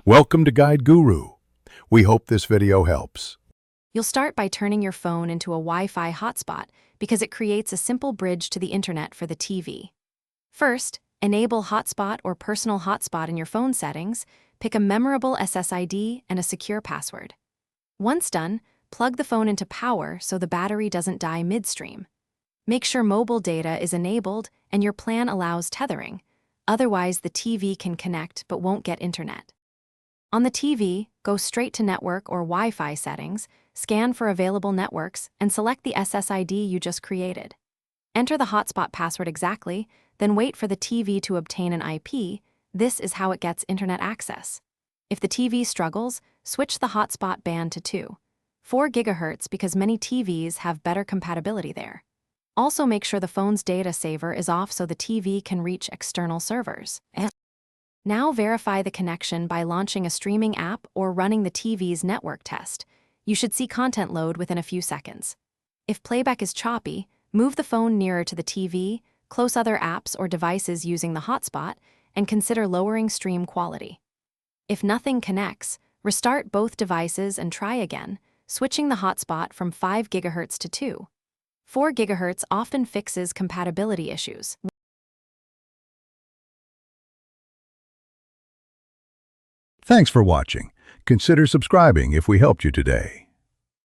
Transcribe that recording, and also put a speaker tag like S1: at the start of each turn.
S1: Welcome to Guide Guru. We hope this video helps.
S2: You'll start by turning your phone into a Wi-Fi hotspot because it creates a simple bridge to the internet for the TV. First, enable hotspot or personal hotspot in your phone settings, pick a memorable SSID and a secure password. Once done, plug the phone into power so the battery doesn't die midstream. Make sure mobile data is enabled and your plan allows tethering, otherwise the TV can connect but won't get internet. On the TV, go straight to Network or Wi-Fi settings, scan for available networks, and select the SSID you just created. Enter the hotspot password exactly, then wait for the TV to obtain an IP. This is how it gets internet access. If the TV struggles, switch the hotspot band to 4 GHz because many TVs have better compatibility there. Also make sure the phone's data saver is off so the TV can reach external servers. Now verify the connection by launching a streaming app or running the TV's network test. You should see content load within a few seconds. If playback is choppy, move the phone nearer to the TV, close other apps or devices using the hotspot, and consider lowering stream quality. If nothing connects, restart both devices and try again, switching the hotspot from 5 GHz to 2. 4 GHz often fixes compatibility issues.
S1: Thanks for watching. Consider subscribing if we helped you today.